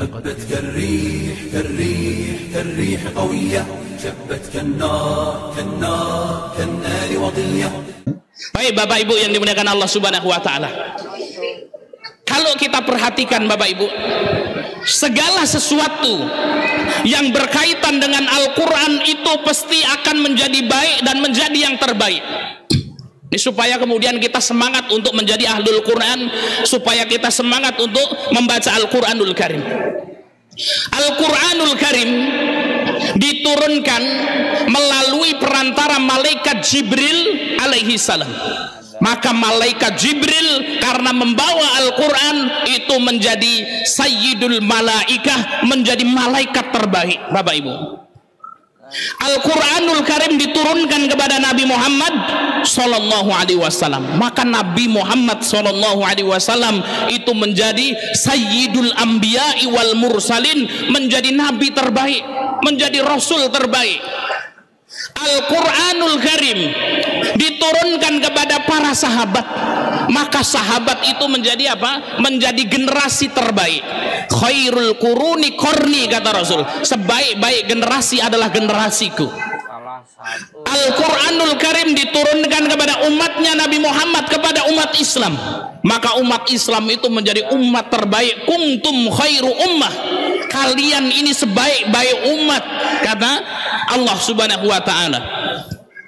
هبت كالريح كالريح كالريح قوية شبت كالنار كالنار كالنار وضية. Baik Bapak Ibu yang dimuliakan Allah Subhanahu wa taala. Kalau kita perhatikan Bapak Ibu, segala sesuatu yang berkaitan dengan Al-Qur'an itu pasti akan menjadi baik dan menjadi yang terbaik. Ini supaya kemudian kita semangat untuk menjadi ahlul Quran, supaya kita semangat untuk membaca Al-Quranul Karim. Al-Quranul Karim diturunkan melalui perantara malaikat Jibril alaihi salam. Maka malaikat Jibril karena membawa Al-Quran itu menjadi sayyidul malaikah, menjadi malaikat terbaik Bapak Ibu. Al-Quranul Karim diturunkan kepada Nabi Muhammad Sallallahu Alaihi Wasallam. Maka Nabi Muhammad Sallallahu Alaihi Wasallam itu menjadi Sayyidul Anbiya'i wal Mursalin, menjadi Nabi terbaik, menjadi Rasul terbaik. Al-Quranul Karim diturunkan kepada para sahabat, maka sahabat itu menjadi apa? Menjadi generasi terbaik. Khairul quruni qarni, kata Rasul, sebaik-baik generasi adalah generasiku. Al-Quranul Karim diturunkan kepada umatnya Nabi Muhammad, kepada umat Islam, maka umat Islam itu menjadi umat terbaik. Kuntum khairu ummah, kalian ini sebaik-baik umat, kata Allah Subhanahu wa ta'ala.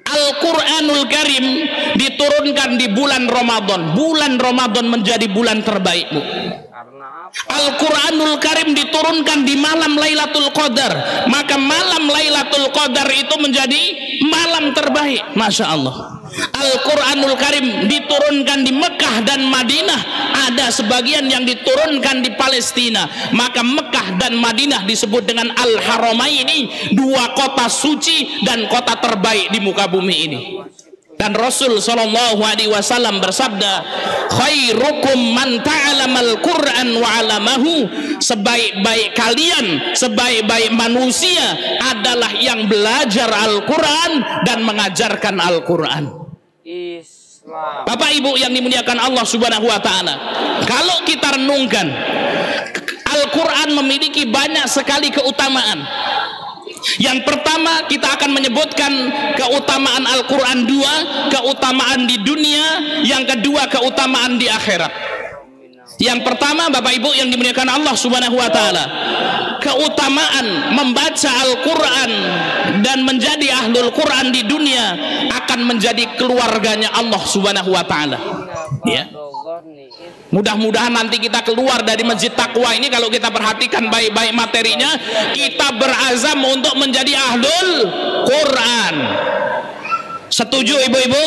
Al-Quranul Karim diturunkan di bulan Ramadan. Bulan Ramadan menjadi bulan terbaikmu. Al-Quranul Karim diturunkan di malam Lailatul Qadar, maka malam Lailatul Qadar itu menjadi malam terbaik. Masya Allah. Al-Quranul Karim diturunkan di Mekah dan Madinah, ada sebagian yang diturunkan di Palestina, maka Mekah dan Madinah disebut dengan Al-Haramaini, dua kota suci dan kota terbaik di muka bumi ini. Dan Rasul Shallallahu Alaihi Wasallam bersabda, khairukum man ta'alamal Quran wa 'alamahu, sebaik-baik kalian, sebaik-baik manusia adalah yang belajar Al-Quran dan mengajarkan Al-Quran. Bapak Ibu yang dimuliakan Allah Subhanahu wa ta'ala, kalau kita renungkan, Al-Quran memiliki banyak sekali keutamaan. Yang pertama, kita akan menyebutkan keutamaan Al-Quran dua, keutamaan di dunia, yang kedua keutamaan di akhirat. Yang pertama Bapak Ibu yang dimuliakan Allah Subhanahu wa ta'ala, keutamaan membaca Al-Quran dan menjadi ahlul Quran di dunia akan menjadi keluarganya Allah Subhanahu wa ta'ala. Ya, mudah-mudahan nanti kita keluar dari Masjid Taqwa ini, kalau kita perhatikan baik-baik materinya, kita berazam untuk menjadi ahlul Quran. Setuju ibu-ibu?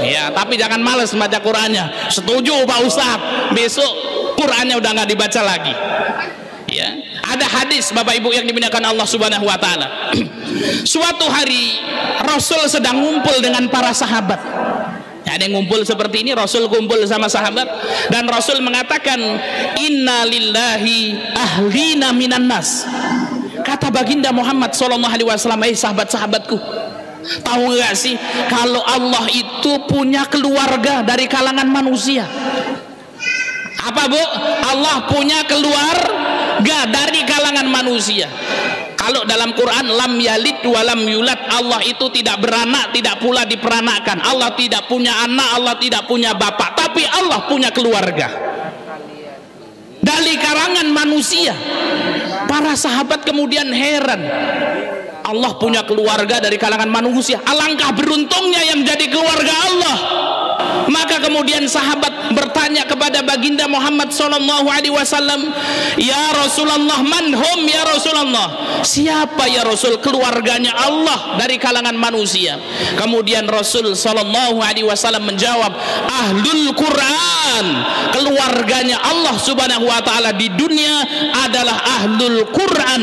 Ya, tapi jangan males baca Qurannya. Setuju Pak Ustadz, besok Qurannya udah nggak dibaca lagi. Ya, ada hadis Bapak Ibu yang dimuliakan Allah Subhanahu wa ta'ala. Suatu hari Rasul sedang ngumpul dengan para sahabat. Ada yang ngumpul seperti ini, Rasul kumpul sama sahabat, dan Rasul mengatakan, inna lillahi ahlina minan nas. Kata baginda Muhammad sallallahu alaihi wasallam, sahabat-sahabatku, tahu nggak sih kalau Allah itu punya keluarga dari kalangan manusia? Apa Bu? Allah punya keluarga dari kalangan manusia. Kalau dalam Quran, lam yalid walam yulad, Allah itu tidak beranak, tidak pula diperanakkan. Allah tidak punya anak, Allah tidak punya bapak, tapi Allah punya keluarga dari kalangan manusia. Para sahabat kemudian heran, Allah punya keluarga dari kalangan manusia, alangkah beruntungnya yang menjadi keluarga Allah. Maka kemudian sahabat bertanya kepada baginda Muhammad sallallahu alaihi wasallam, ya Rasulullah, manhum ya Rasulullah, siapa ya Rasul keluarganya Allah dari kalangan manusia? Kemudian Rasul sallallahu alaihi wasallam menjawab, ahlul Quran, keluarganya Allah subhanahu wa ta'ala di dunia adalah ahlul Quran,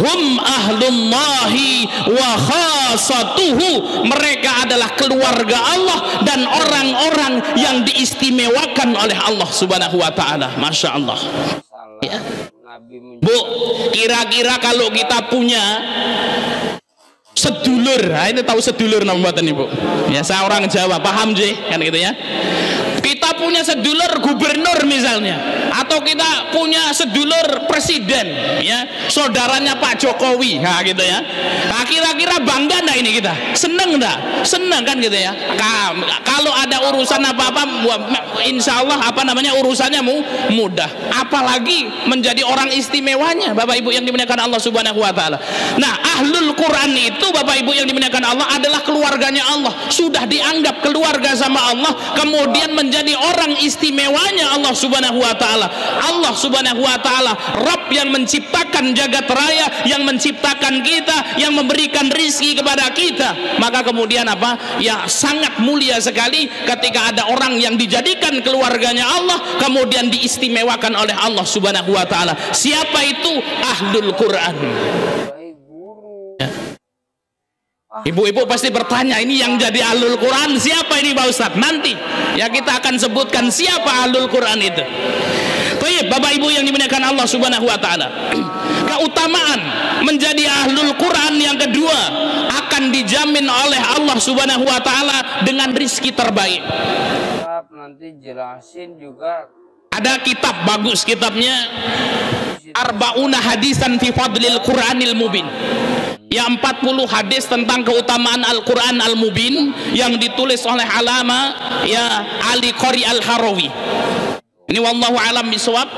hum ahlullahi wa khasatuhu, mereka adalah keluarga Allah dan orang-orang yang diistimewakan oleh Allah subhanahu wa ta'ala. Masya Allah. Ya. Bu, kira-kira kalau kita punya sedulur, nah ini tahu sedulur namanya Ibu? Ya, saya orang Jawa, paham sih kan gitu ya. Kita punya sedulur gubernur misalnya, atau kita punya sedulur presiden, ya, saudaranya Pak Jokowi, nah gitu ya. Nah, kira-kira bangga enggak ini kita? Seneng enggak? Seneng kan gitu ya. Kalau ada urusan apa-apa, insya Allah urusannya mudah. Apalagi menjadi orang istimewanya, Bapak Ibu yang dimuliakan Allah Subhanahu wa taala. Nah, ahlul Quran itu, Bapak Ibu yang dimuliakan Allah, adalah keluarganya Allah. Sudah dianggap keluarga sama Allah, kemudian menjadi orang istimewanya Allah Subhanahu wa taala. Allah Subhanahu wa taala Rabb yang menciptakan jagat raya, yang menciptakan kita, yang memberikan rizki kepada kita. Maka kemudian apa? Ya, sangat mulia sekali ketika ada orang yang dijadikan keluarganya Allah, kemudian diistimewakan oleh Allah Subhanahu wa taala. Siapa itu? Ahlul Quran. Ibu-ibu pasti bertanya, ini yang jadi ahlul Quran siapa ini Pak Ustadz? Nanti ya kita akan sebutkan siapa ahlul Quran itu. Baik, Bapak Ibu yang dimuliakan Allah Subhanahu wa taala. Keutamaan menjadi ahlul Quran yang kedua akan dijamin oleh Allah Subhanahu wa taala dengan rizki terbaik. Nanti jelasin juga. Ada kitab bagus, kitabnya Arba'una Hadisan fi Fadlil Quranil Mubin. Ya, 40 hadis tentang keutamaan Al-Quran Al-Mubin yang ditulis oleh alama ya Ali Qori Al-Harawi. Ini wallahu alam bisawab,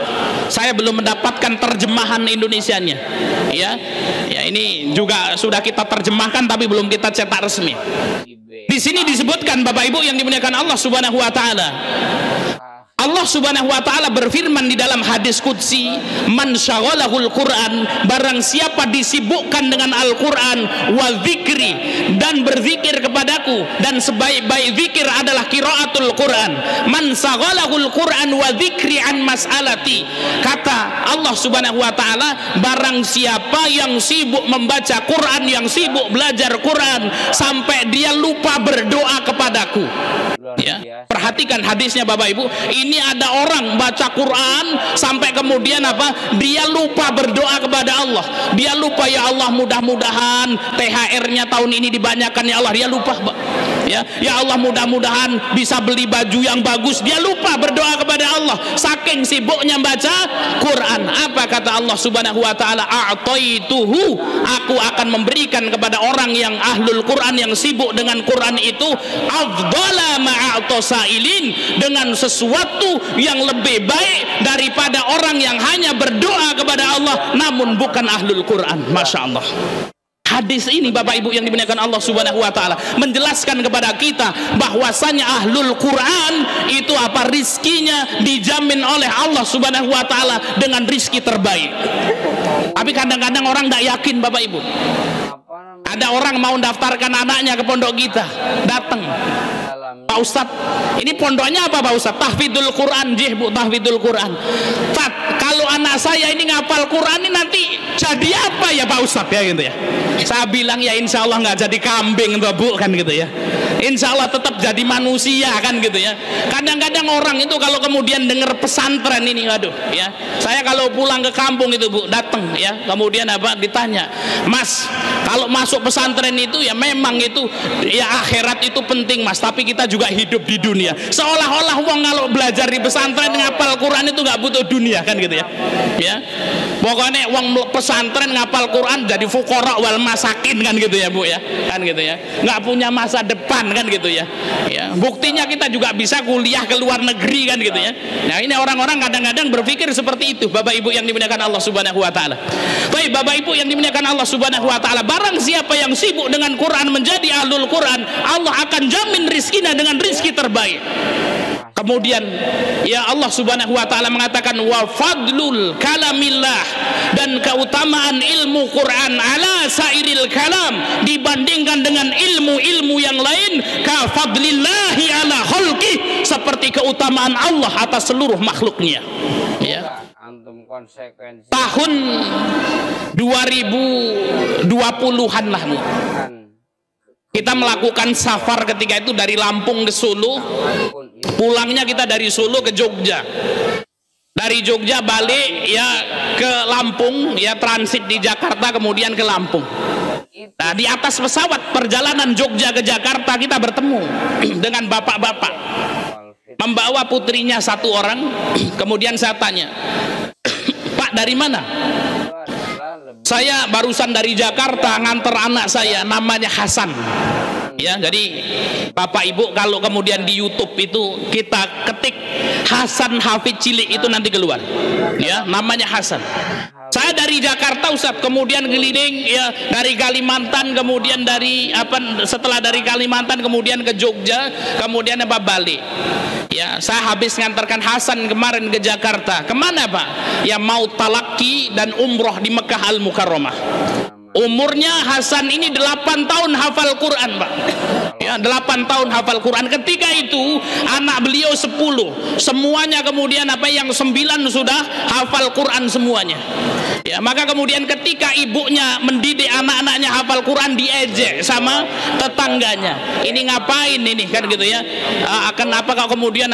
saya belum mendapatkan terjemahan Indonesianya. Ya, ini juga sudah kita terjemahkan tapi belum kita cetak resmi. Di sini disebutkan, Bapak Ibu yang dimuliakan Allah Subhanahu wa taala, Allah Subhanahu wa taala berfirman di dalam hadis qudsi, man syaghalahul Quran, barang siapa disibukkan dengan Al-Quran, wa dzikri, dan berzikir kepadaku, dan sebaik-baik zikir adalah qiraatul Quran. Man syaghalahul Quran wa dzikri an mas'alati, kata Allah Subhanahu wa taala, barang siapa yang sibuk membaca Quran, yang sibuk belajar Quran sampai dia lupa berdoa kepadaku. Ya, perhatikan hadisnya Bapak Ibu. Ini ada orang baca Quran sampai kemudian apa? Dia lupa berdoa kepada Allah. Dia lupa, ya Allah mudah-mudahan THR-nya tahun ini dibanyakan ya Allah. Dia lupa, ya Allah mudah-mudahan bisa beli baju yang bagus. Dia lupa berdoa kepada Allah. Saking sibuknya baca Quran. Apa kata Allah Subhanahu wa taala? A'taituhu, aku akan memberikan kepada orang yang ahlul Quran, yang sibuk dengan Quran itu, afdhala ma'atosailin, dengan sesuatu yang lebih baik daripada orang yang hanya berdoa kepada Allah namun bukan ahlul Quran. Masya Allah. Hadis ini Bapak Ibu yang dimuliakan Allah Subhanahu wa taala menjelaskan kepada kita bahwasanya ahlul Quran itu apa? Rizkinya dijamin oleh Allah Subhanahu wa taala dengan rizki terbaik. Tapi kadang-kadang orang tidak yakin, Bapak Ibu. Ada orang mau daftarkan anaknya ke pondok kita, datang, Pak Ustadz, ini pondoknya apa Pak Ustadz? Tahfidzul Quran. Jih Bu, tahfidzul Quran. Kalau anak saya ini ngapal Quran ini nanti jadi apa ya Pak Ustadz ya gitu ya. Saya bilang ya insya Allah nggak jadi kambing tuh Bu kan gitu ya. Insya Allah tetap jadi manusia kan gitu ya. Kadang-kadang orang itu kalau kemudian dengar pesantren ini, aduh ya. Saya kalau pulang ke kampung itu Bu, datang ya, kemudian apa ditanya, Mas, kalau masuk pesantren itu ya memang itu ya akhirat itu penting Mas, tapi kita juga hidup di dunia. Seolah-olah wong kalau belajar di pesantren ngapal Quran itu nggak butuh dunia kan gitu ya. Ya. Pokoknya wong pesantren ngapal Quran jadi fuqara wal masakin kan gitu ya Bu ya. Kan gitu ya. Nggak punya masa depan kan gitu ya. Ya. Buktinya kita juga bisa kuliah ke luar negeri kan gitu ya. Nah, ini orang-orang kadang-kadang berpikir seperti itu, Bapak Ibu yang dimuliakan Allah Subhanahu wa taala. Baik, Bapak Ibu yang dimuliakan Allah Subhanahu wa taala, barang siapa yang sibuk dengan Quran menjadi ahlul Quran, Allah akan jamin rizkinya dengan rizki terbaik. Kemudian ya Allah Subhanahu wa taala mengatakan wa fadlul kalamillah, dan keutamaan ilmu Quran ala sairil kalam, dibandingkan dengan ilmu-ilmu yang lain, ka fadlillahi ala khalqi, seperti keutamaan Allah atas seluruh makhluknya. Ya. Tahun 2020-an lah Bu, kita melakukan safar ketika itu dari Lampung ke Solo. Pulangnya kita dari Solo ke Jogja. Dari Jogja balik ya ke Lampung, ya transit di Jakarta kemudian ke Lampung. Nah, di atas pesawat perjalanan Jogja ke Jakarta kita bertemu dengan bapak-bapak. membawa putrinya satu orang. Kemudian saya tanya, Pak dari mana? Saya barusan dari Jakarta nganter anak saya, namanya Hasan. Ya, jadi Bapak Ibu kalau kemudian di YouTube itu kita ketik Hasan Hafid Cilik itu nanti keluar. Ya, namanya Hasan. Saya dari Jakarta Ustadz, kemudian keliling ya dari Kalimantan, kemudian dari setelah dari Kalimantan kemudian ke Jogja, kemudian balik. Ya, saya habis ngantarkan Hasan kemarin ke Jakarta. Kemana Pak? Ya mau talaki dan umroh di Mekah Al-Mukarramah. Umurnya Hasan ini 8 tahun hafal Quran Pak. Ya, 8 tahun hafal Quran. Ketika itu anak beliau 10. Semuanya kemudian yang 9 sudah hafal Quran semuanya. Ya, maka kemudian ketika ibunya mendidik anak-anaknya hafal Quran, diejek sama tetangganya. Ini ngapain ini kan gitu ya? Kenapa kau kemudian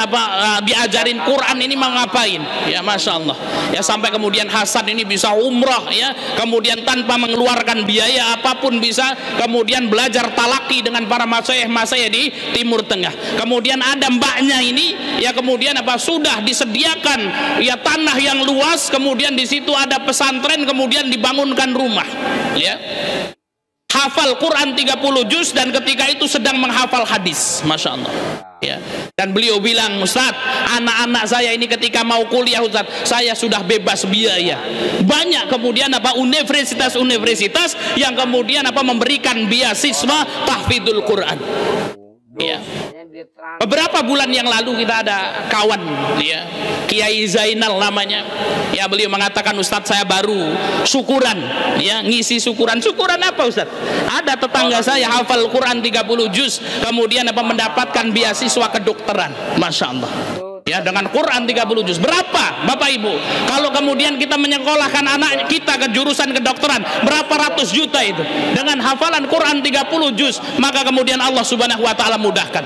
diajarin Quran ini mau ngapain? Ya Masya Allah. Ya sampai kemudian Hasan ini bisa umrah ya, kemudian tanpa mengeluarkan biaya apapun bisa kemudian belajar talaki dengan para masyayikh di Timur Tengah. Kemudian ada mbaknya ini ya kemudian sudah disediakan ya tanah yang luas, kemudian di situ ada pesantren, kemudian dibangunkan rumah ya. Hafal Quran 30 juz dan ketika itu sedang menghafal hadis. Masya Allah ya. Dan beliau bilang, Ustadz, anak-anak saya ini ketika mau kuliah Ustadz, saya sudah bebas biaya. Banyak kemudian universitas-universitas yang kemudian memberikan beasiswa tahfidzul Quran ya. Beberapa bulan yang lalu kita ada kawan ya, Kiai Zainal namanya ya, beliau mengatakan, Ustadz saya baru syukuran ya, ngisi syukuran apa Ustadz? Ada tetangga saya hafal Quran 30 juz kemudian mendapatkan beasiswa kedokteran. Masya Allah ya, dengan Quran 30 juz. Berapa Bapak Ibu kalau kemudian kita menyekolahkan anak kita ke jurusan kedokteran, berapa ratus juta itu dengan hafalan Quran 30 juz, maka kemudian Allah Subhanahu wa taala mudahkan.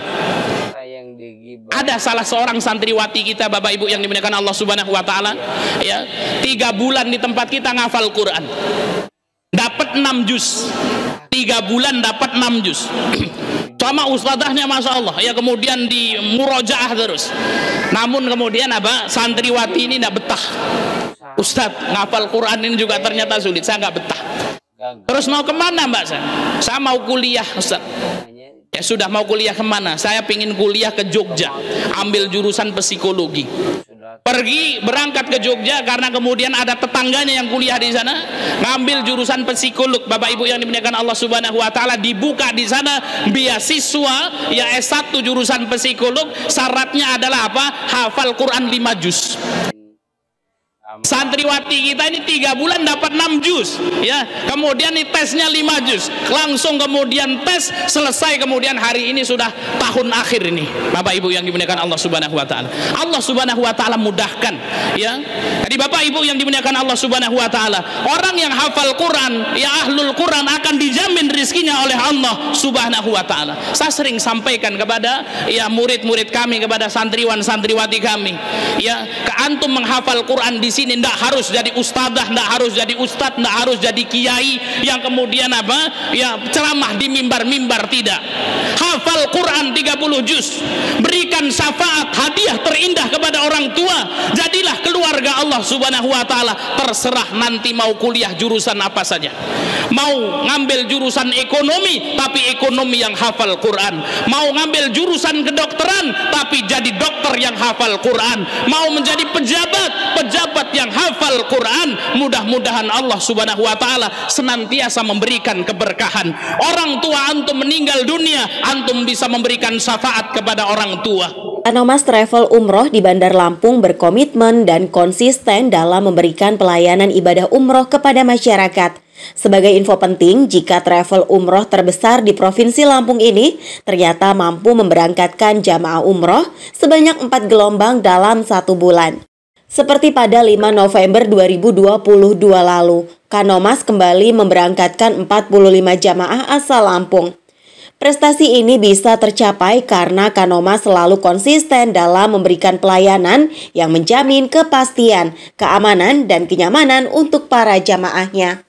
Ada salah seorang santriwati kita Bapak Ibu yang dimuliakan Allah Subhanahu wa taala ya, 3 bulan di tempat kita ngafal Quran, dapat 6 juz. 3 bulan dapat 6 juz sama ustadzahnya Masya Allah ya, kemudian di murojaah terus. Namun kemudian santriwati ini tidak betah, Ustadz ngafal Quran ini juga ternyata sulit, saya nggak betah. Terus mau kemana Mbak? Saya mau kuliah Ustadz. Ya sudah, mau kuliah kemana? Saya pingin kuliah ke Jogja, ambil jurusan psikologi. Berangkat ke Jogja karena kemudian ada tetangganya yang kuliah di sana, ngambil jurusan psikolog. Bapak Ibu yang dimuliakan Allah Subhanahu wa taala, dibuka di sana beasiswa ya S1 jurusan psikolog. Syaratnya adalah hafal Quran 5 juz. Santriwati kita ini 3 bulan dapat 6 juz ya, kemudian ini tesnya 5 juz, langsung kemudian tes selesai, kemudian hari ini sudah tahun akhir ini Bapak Ibu yang dimuliakan Allah Subhanahu wa taala. Allah Subhanahu wa taala mudahkan ya. Jadi Bapak Ibu yang dimuliakan Allah Subhanahu wa taala, orang yang hafal Quran ya, ahlul Quran akan dijamin rizkinya oleh Allah Subhanahu wa taala. Saya sering sampaikan kepada ya murid-murid kami, kepada santriwan-santriwati kami ya, ke antum menghafal Quran di sini tidak harus jadi ustadzah, tidak harus jadi ustadz, tidak harus jadi kiai yang kemudian ya ceramah di mimbar-mimbar, tidak. Hafal Quran 30 juz, berikan syafaat hadiah terindah kepada orang tua, jadilah keluarga Allah Subhanahu wa taala. Terserah nanti mau kuliah jurusan apa saja, mau ngambil jurusan ekonomi tapi ekonomi yang hafal Quran, mau ngambil jurusan kedokteran tapi jadi dokter yang hafal Quran, mau menjadi pejabat yang hafal Quran. Mudah-mudahan Allah Subhanahu wa taala senantiasa memberikan keberkahan. Orang tua antum meninggal dunia, antum bisa memberikan syafaat kepada orang tua. Kanomas Travel Umroh di Bandar Lampung berkomitmen dan konsisten dalam memberikan pelayanan ibadah umroh kepada masyarakat. Sebagai info penting, jika travel umroh terbesar di Provinsi Lampung ini ternyata mampu memberangkatkan jamaah umroh sebanyak 4 gelombang dalam 1 bulan. Seperti pada 5 November 2022 lalu, Kanomas kembali memberangkatkan 45 jamaah asal Lampung. Prestasi ini bisa tercapai karena Kanomas selalu konsisten dalam memberikan pelayanan yang menjamin kepastian, keamanan, dan kenyamanan untuk para jamaahnya.